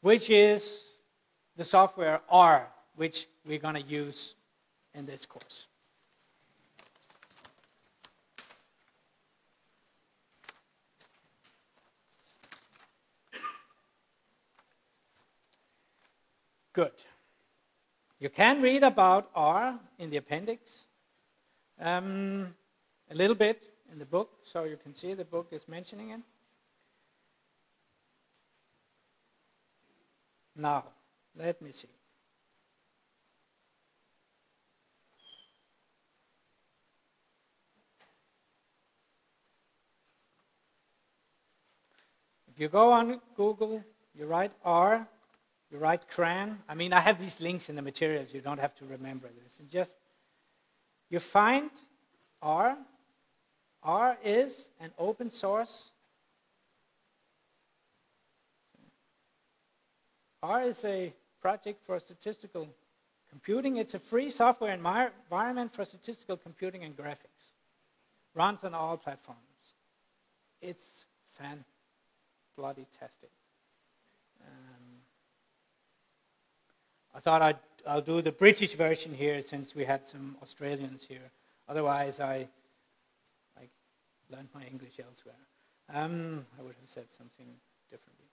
which is the software R, which we're going to use in this course. Good. You can read about R in the appendix, a little bit in the book, so you can see the book is mentioning it. Now, let me see. If you go on Google, you write R, you write CRAN. I mean, I have these links in the materials. You don't have to remember this. And just, you find R. R is an open source. R is a project for statistical computing. It's a free software environment for statistical computing and graphics. Runs on all platforms. It's fan-bloody-tastic. I thought I'll do the British version here since we had some Australians here. Otherwise, I learned my English elsewhere. I would have said something differently.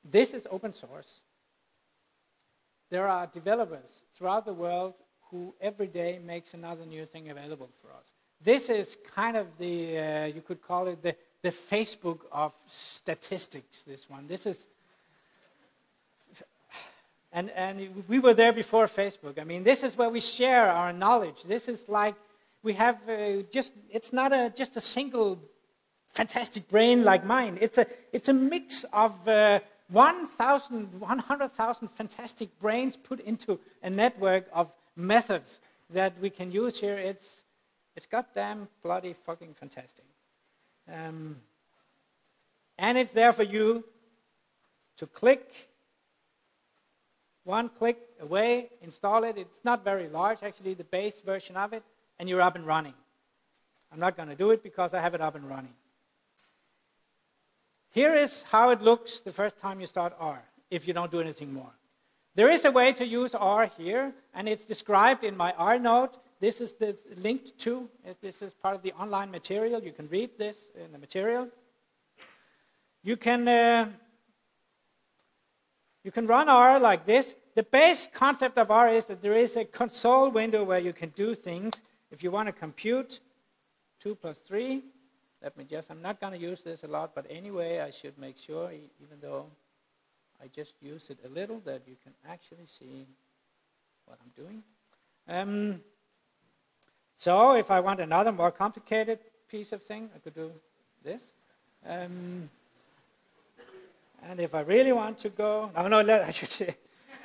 This is open source. There are developers throughout the world who every day makes another new thing available for us. This is kind of the, you could call it the Facebook of statistics, this one. This is, and we were there before Facebook. I mean, this is where we share our knowledge. This is like, we have it's not just a single fantastic brain like mine. It's a mix of 100,000 fantastic brains put into a network of methods that we can use here. It's goddamn bloody fucking fantastic. And it's there for you to click, one click away, install it. It's not very large, actually, the base version of it, and you're up and running. I'm not going to do it because I have it up and running. Here is how it looks the first time you start R, if you don't do anything more. There is a way to use R here, and it's described in my R note. This is linked to. This is part of the online material. You can read this in the material. You can run R like this. The base concept of R is that there is a console window where you can do things. If you want to compute 2 plus 3, let me just, I'm not going to use this a lot, but anyway, I should make sure, even though I just use it a little, that you can actually see what I'm doing. So if I want another more complicated piece of thing, I could do this. And if I really want to go, I should say,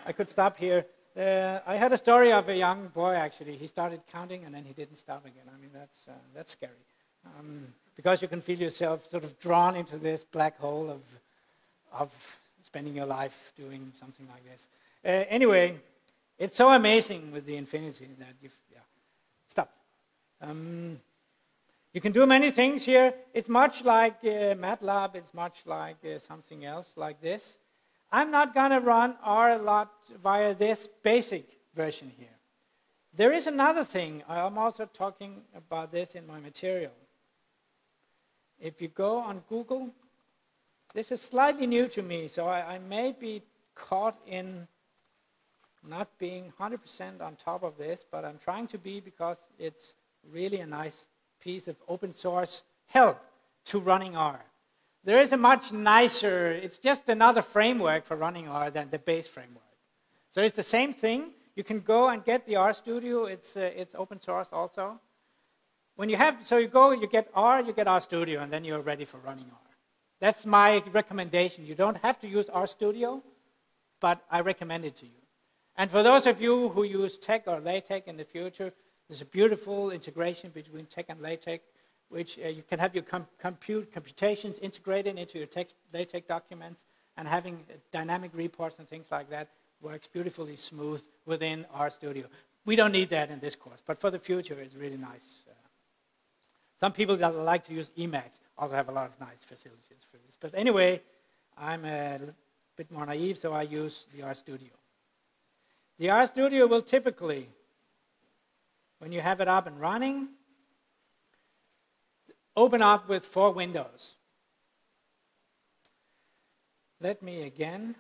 I could stop here. I had a story of a young boy, actually. He started counting and then he didn't stop again. I mean, that's scary. Because you can feel yourself sort of drawn into this black hole of spending your life doing something like this. Anyway, it's so amazing with the infinity that stop. You can do many things here. It's much like MATLAB. It's much like something else like this. I'm not going to run R a lot via this basic version here. There is another thing. I'm also talking about this in my material. If you go on Google, this is slightly new to me, so I may be caught in not being 100% on top of this, but I'm trying to be because it's really a nice piece of open source help to running R. There is a much nicer, it's just another framework for running R than the base framework. So it's the same thing. You can go and get the RStudio. It's open source also. When you have, so you go, you get RStudio, and then you're ready for running R. That's my recommendation. You don't have to use RStudio, but I recommend it to you. And for those of you who use TeX or LaTeX in the future, there's a beautiful integration between TeX and LaTeX, which you can have your computations integrated into your LaTeX documents, and having dynamic reports and things like that works beautifully smooth within RStudio. We don't need that in this course, but for the future, it's really nice. Some people that like to use Emacs. also have a lot of nice facilities for this. But anyway, I'm a bit more naive, so I use the RStudio. The RStudio will typically, when you have it up and running, open up with 4 windows. Let me again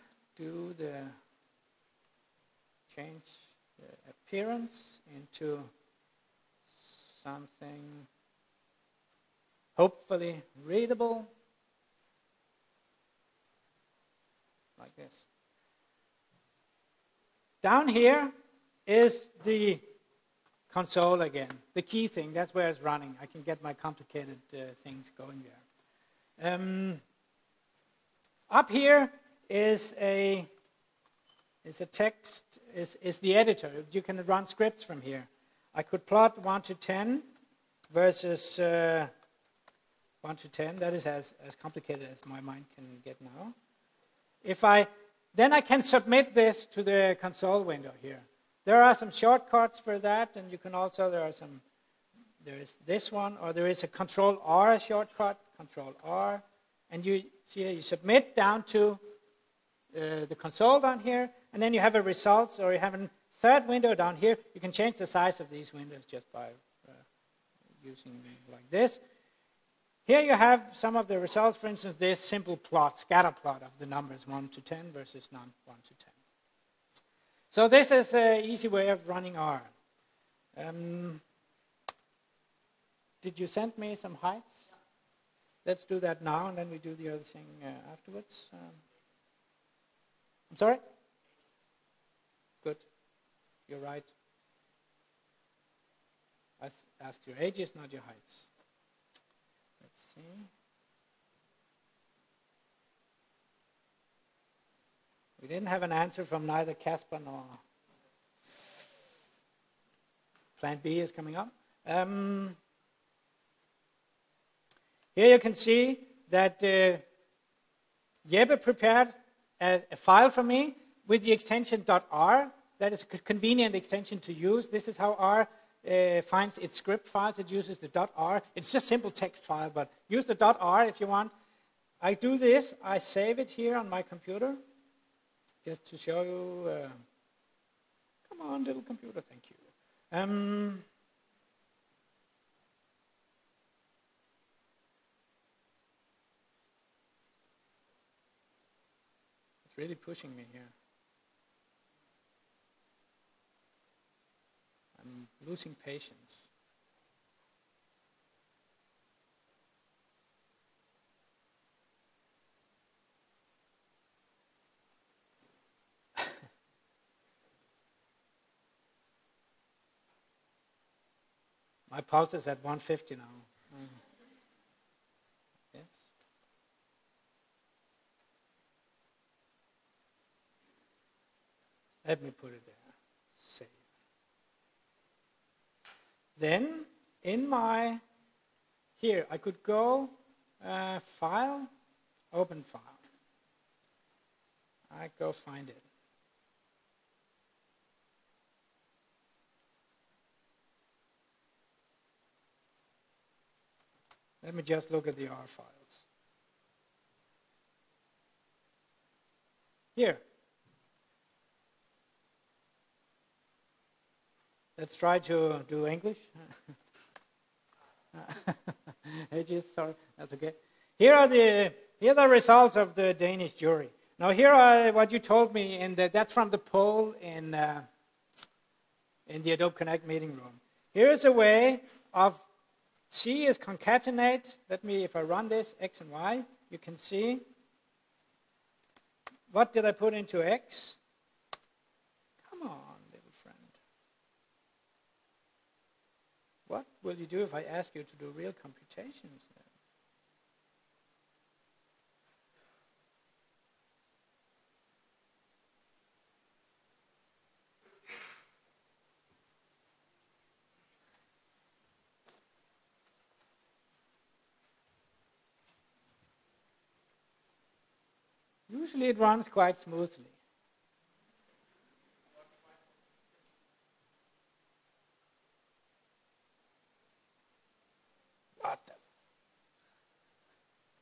change the appearance into something hopefully readable, like this. Down here is the console again, the key thing. That's where it's running. I can get my complicated things going there. Up here is a text, is the editor. You can run scripts from here. I could plot 1 to 10 versus 1 to 10. That is as complicated as my mind can get now. Then I can submit this to the console window here. There are some shortcuts for that, and you can also, there is this one, or there is a Control-R shortcut, Control-R, and you see you submit down to the console down here, and then you have a results, or you have a third window down here. You can change the size of these windows just by using like this. Here you have some of the results, for instance, this simple plot, scatter plot of the numbers 1 to 10 versus 1 to 10. So this is an easy way of running R. Did you send me some heights? Yeah. Let's do that now, and then we do the other thing afterwards. I'm sorry? Good. You're right. I asked your ages, not your heights. Let's see. We didn't have an answer from neither Casper nor Plan B is coming up. Here you can see that Jeppe prepared a file for me with the extension .r. That is a convenient extension to use. This is how R finds its script files. It uses the .r. It's just simple text file, but use the .r if you want. I do this. I save it here on my computer. Just to show you, come on, little computer, thank you. It's really pushing me here. I'm losing patience. My pulse is at 150 now. Yes. Let me put it there. Save. Then, in my, here, I could go File, Open File. I go find it. Let me just look at the R files. Here. Let's try to do English. Sorry, that's okay. Here are the results of the Danish jury. Now here are what you told me, that's from the poll in the Adobe Connect meeting room. Here is a way of C is concatenate. If I run this, X and Y, you can see. What did I put into X? Come on, little friend. What will you do if I ask you to do real computations then? Usually it runs quite smoothly. What the?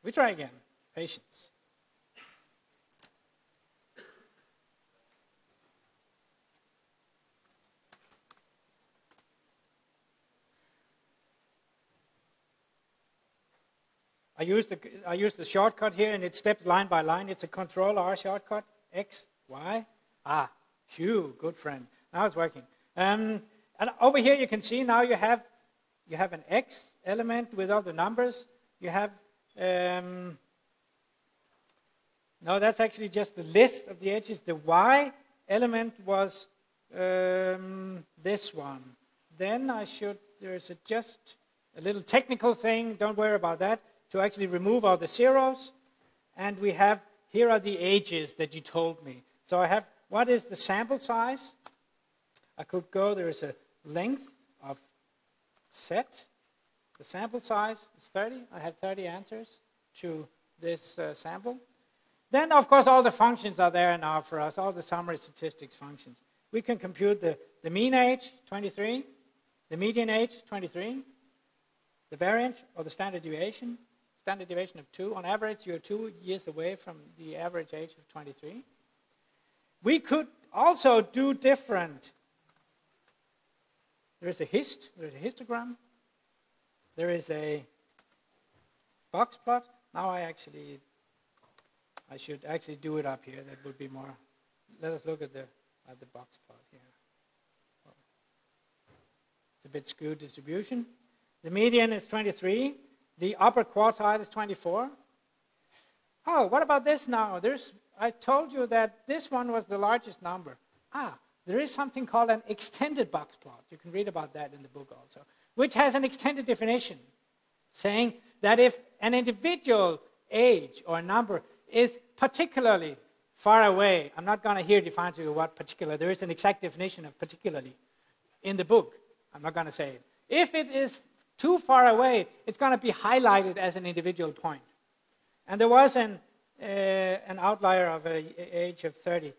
We try again. Patience. I use the shortcut here, and it steps line by line. It's a Control-R shortcut. X, Y. Q. Good friend. Now it's working. And over here you can see now you have an X element with all the numbers. You have no, that's actually just the list of the edges. The Y element was this one. Then there's just a little technical thing. Don't worry about that. To actually remove all the zeros. And here are the ages that you told me. So I have, what is the sample size? I could go, there is a length of set. The sample size is 30. I have 30 answers to this sample. Then, of course, all the functions are there now for us, all the summary statistics functions. We can compute the mean age, 23, the median age, 23, the variance or the standard deviation of 2. On average, you're 2 years away from the average age of 23. We could also do different. There's a histogram. There is a box plot. Now I should actually do it up here. That would be more. Let us look at the box plot here. It's a bit skewed distribution. The median is 23. The upper quartile is 24. Oh, what about this now? I told you that this one was the largest number. There is something called an extended box plot. You can read about that in the book also, which has an extended definition, saying that if an individual age or number is particularly far away, I'm not going to here define to you what particular, there is an exact definition of particularly in the book. I'm not going to say it. If it is too far away, it's going to be highlighted as an individual point. And there was an outlier of an age of 30.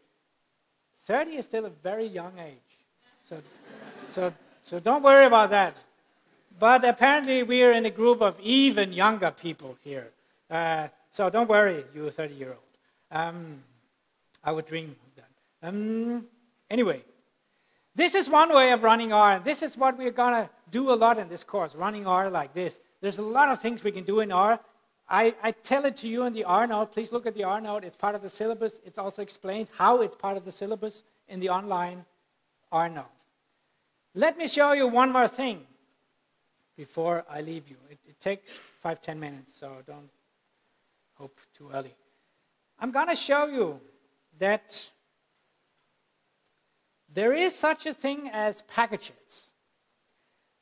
30 is still a very young age. So don't worry about that. But apparently we are in a group of even younger people here. So don't worry, you 30-year-old. I would dream of that. Anyway, this is one way of running R. This is what we're going to do a lot in this course, running R like this. There's a lot of things we can do in R. I tell it to you in the R note. Please look at the R note. It's part of the syllabus. It's also explained how it's part of the syllabus in the online R note. Let me show you one more thing before I leave you. It takes 5-10 minutes, so don't hope too early. I'm going to show you that there is such a thing as packages.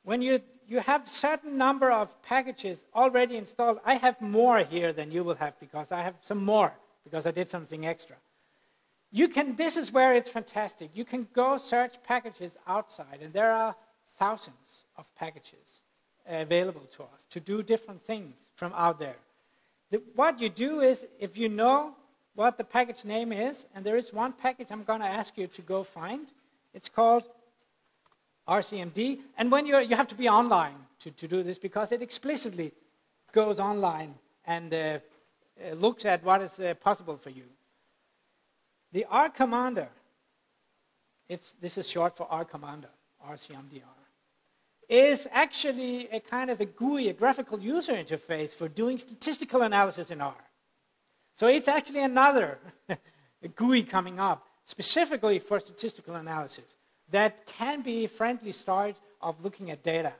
When you have certain number of packages already installed, I have more here than you will have because I have some more because I did something extra. This is where it's fantastic. You can go search packages outside, and there are thousands of packages available to us to do different things from out there. What you do is, if you know what the package name is, and there is one package I'm going to ask you to go find. It's called RCMD, and when you have to be online to do this because it explicitly goes online and looks at what is possible for you. The R commander, this is short for R commander, RCMDR, is actually a kind of a GUI, a graphical user interface for doing statistical analysis in R. So it's actually another GUI coming up specifically for statistical analysis that can be a friendly start of looking at data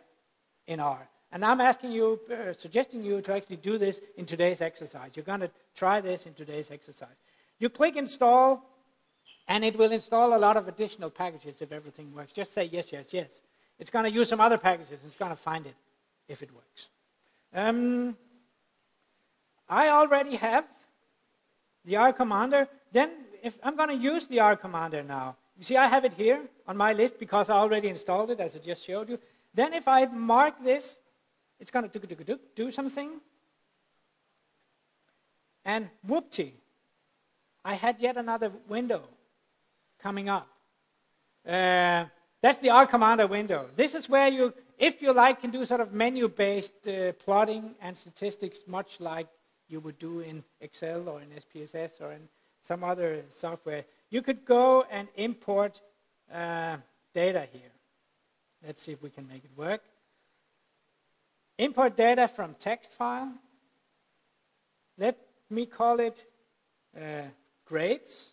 in R. And I'm asking you, suggesting you to actually do this in today's exercise. You're going to try this in today's exercise. You click install, and it will install a lot of additional packages if everything works. Just say yes, yes, yes. It's going to use some other packages. It's going to find it if it works. I already have the R commander. Then if I'm going to use the R commander now, you see I have it here on my list because I already installed it, as I just showed you. Then if I mark this, it's going to do something. And whoopty, I had yet another window coming up. That's the R commander window. This is where you, if you like, can do sort of menu-based plotting and statistics, much like you would do in Excel or in SPSS or in some other software. You could go and import data here. Let's see if we can make it work. Import data from text file. Let me call it grades.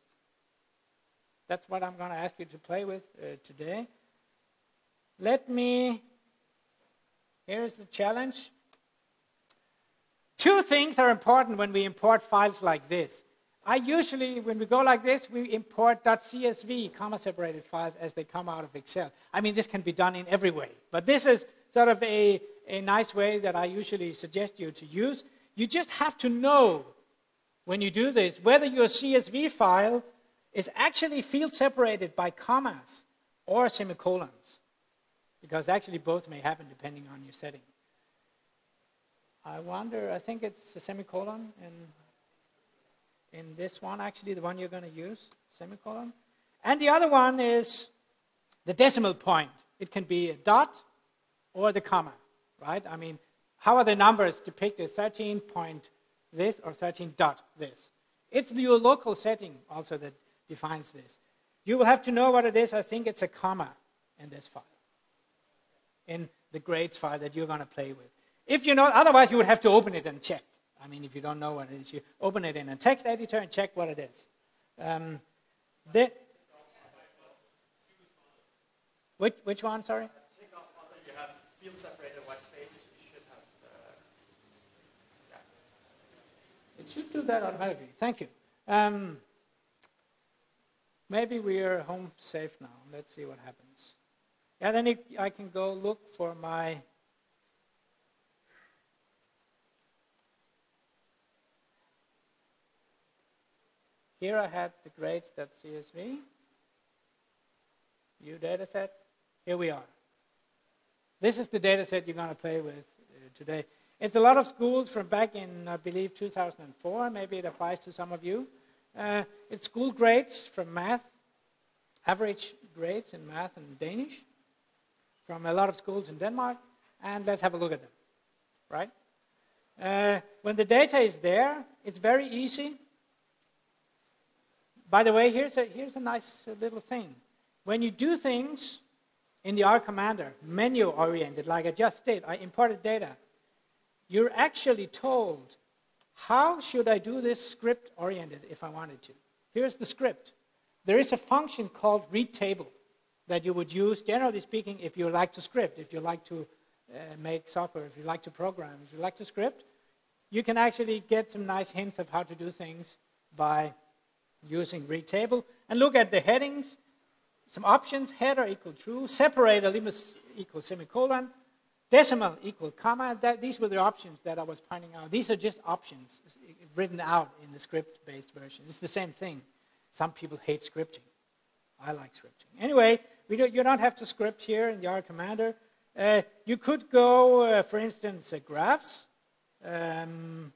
That's what I'm going to ask you to play with today. Here's the challenge. Two things are important when we import files like this. When we go like this, we import .csv, comma-separated files as they come out of Excel. I mean, this can be done in every way, but this is sort of a nice way that I usually suggest you to use. You just have to know, when you do this, whether your CSV file is actually field separated by commas or semicolons, because actually both may happen depending on your setting. I think it's a semicolon in this one, actually, the one you're going to use, semicolon. And the other one is the decimal point. It can be a dot or the comma, right? I mean, how are the numbers depicted? 13 point this or 13 dot this. It's your local setting also that defines this. You will have to know what it is. I think it's a comma in this file, in the grades file that you're going to play with. If you know, otherwise you would have to open it and check. I mean, if you don't know what it is, you open it in a text editor and check what it is. Which one, sorry? You have field separated white space. You should have, It should do that automatically. Thank you. Maybe we are home safe now. Let's see what happens. Yeah, then I can go look for my... Here I had the grades.csv. New data set. Here we are. This is the data set you're going to play with today. It's a lot of schools from back in, I believe, 2004. Maybe it applies to some of you. It's school grades from math, average grades in math and Danish from a lot of schools in Denmark. And let's have a look at them, right? When the data is there, it's very easy. By the way, here's a nice little thing. When you do things in the R Commander, menu-oriented, like I just did, I imported data, you're actually told, how should I do this script-oriented if I wanted to? Here's the script. There is a function called read table that you would use, generally speaking, if you like to script, if you like to make software, if you like to program, if you like to script. You can actually get some nice hints of how to do things by using read table. And look at the headings. Some options: header equal true, separator limit equal semicolon, decimal equal comma. These were the options that I was pointing out. These are just options written out in the script-based version. It's the same thing. Some people hate scripting. I like scripting. Anyway, you don't have to script here in the R Commander. You could go, for instance, graphs. Where's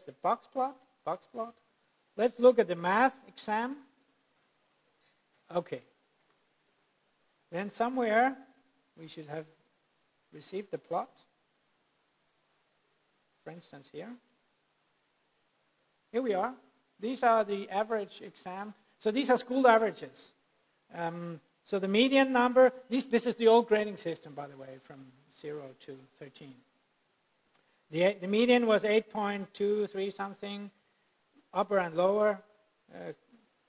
the box plot? Box plot. Let's look at the math exam. Okay. Then somewhere we should have received the plot. For instance, here. Here we are. These are the average exam. So these are school averages. So the median number, this is the old grading system, by the way, from 0 to 13. The median was 8.23 something. Upper and lower.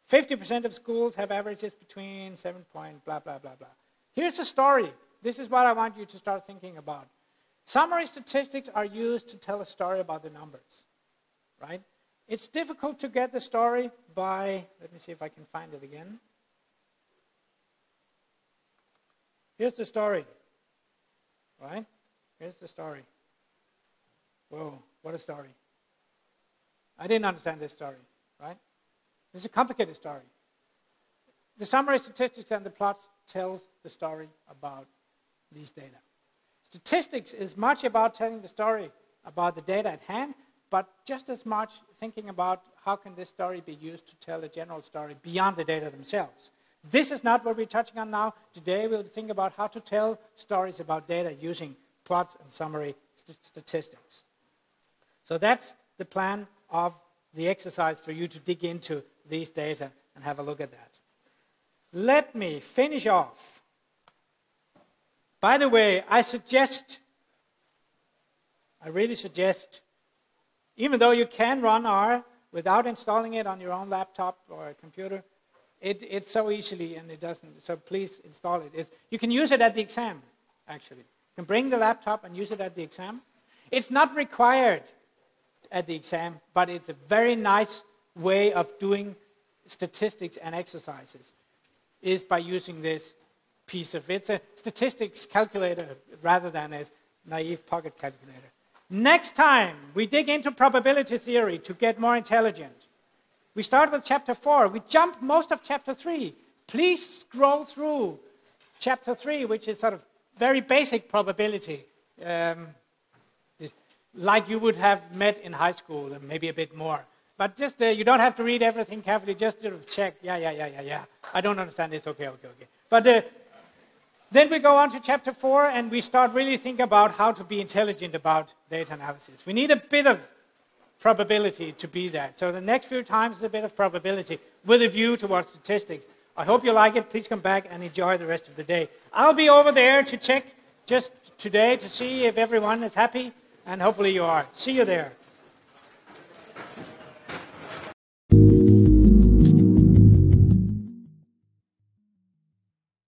50% of schools have averages between 7 point blah, blah, blah, blah. Here's the story. This is what I want you to start thinking about. Summary statistics are used to tell a story about the numbers, right? It's difficult to get the story by, let me see if I can find it again. Here's the story, right? Here's the story. Whoa, what a story. I didn't understand this story, right? This is a complicated story. The summary statistics and the plots tells the story about these data. Statistics is much about telling the story about the data at hand, but just as much thinking about how can this story be used to tell a general story beyond the data themselves. This is not what we're touching on now. Today we'll think about how to tell stories about data using plots and summary statistics. So that's the plan of the exercise for you to dig into these data and have a look at that. Let me finish off. By the way, I really suggest, even though you can run R without installing it on your own laptop or a computer, it's so easily and it doesn't, so please install it. You can use it at the exam, actually. You can bring the laptop and use it at the exam. It's not required at the exam, but it's a very nice way of doing statistics and exercises, is by using this piece of, it's a statistics calculator rather than a naive pocket calculator. Next time, we dig into probability theory to get more intelligent. We start with chapter 4. We jump most of chapter 3. Please scroll through chapter 3, which is sort of very basic probability, like you would have met in high school, and maybe a bit more. But just, you don't have to read everything carefully, just sort of check, yeah. I don't understand this, okay. But then we go on to chapter 4, and we start really think about how to be intelligent about data analysis. We need a bit of probability to be that. So the next few times is a bit of probability with a view towards statistics. I hope you like it. Please come back and enjoy the rest of the day. I'll be over there to check just today to see if everyone is happy, and hopefully you are. See you there.